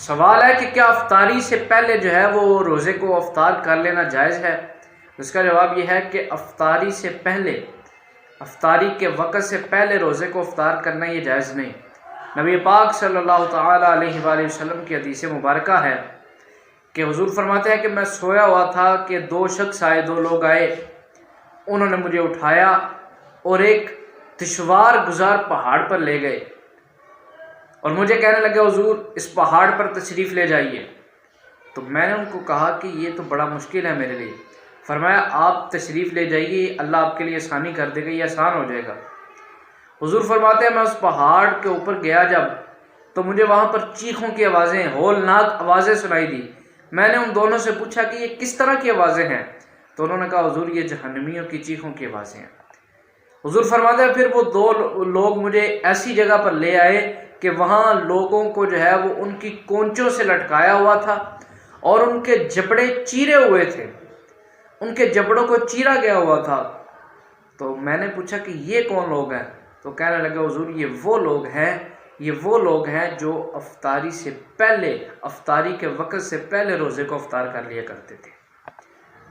سوال ہے کہ کیا افطاری سے پہلے جو ہے وہ روزے کو افطار کر لینا جائز ہے؟ اس کا جواب یہ ہے کہ افطاری سے پہلے، افطاری کے وقت سے پہلے روزے کو افطار کرنا یہ جائز نہیں۔ نبی پاک صلی اللہ تعالی علیہ وآلہ وسلم کی حدیث مبارکہ ہے کہ حضور فرماتے ہیں کہ میں سویا ہوا تھا کہ دو شخص آئے، دو لوگ آئے، انہوں نے مجھے اٹھایا اور ایک دشوار گزار پہاڑ پر لے گئے اور مجھے کہنے لگے حضور اس پہاڑ پر تشریف لے جائیے۔ تو میں نے ان کو کہا کہ یہ تو بڑا مشکل ہے میرے لیے۔ فرمایا آپ تشریف لے جائیے، اللہ آپ کے لیے آسانی کر دے گا، یہ آسان ہو جائے گا۔ حضور فرماتے ہیں میں اس پہاڑ کے اوپر گیا جب، تو مجھے وہاں پر چیخوں کی آوازیں، ہولناک آوازیں سنائی دی۔ میں نے ان دونوں سے پوچھا کہ یہ کس طرح کی آوازیں ہیں؟ تو انہوں نے کہا حضور یہ جہنمیوں کی چیخوں کی آوازیں ہیں۔ حضور فرماتے ہیں پھر وہ دو لوگ مجھے ایسی جگہ پر لے آئے کہ وہاں لوگوں کو جو ہے وہ ان کی کونچوں سے لٹکایا ہوا تھا اور ان کے جبڑے چیرے ہوئے تھے، ان کے جبڑوں کو چیرا گیا ہوا تھا۔ تو میں نے پوچھا کہ یہ کون لوگ ہیں؟ تو کہنے لگے حضور یہ وہ لوگ ہیں جو افطاری سے پہلے، افطاری کے وقت سے پہلے روزے کو افطار کر لیا کرتے تھے۔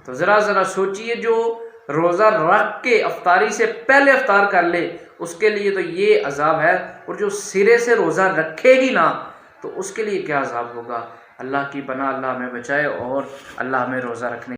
تو ذرا سوچئے، جو روزہ رکھ کے افطاری سے پہلے افطار کر لے اس کے لیے تو یہ عذاب ہے، اور جو سرے سے روزہ رکھے گی نا تو اس کے لیے کیا عذاب ہوگا۔ اللہ کی پناہ، اللہ ہمیں بچائے اور اللہ ہمیں روزہ رکھنے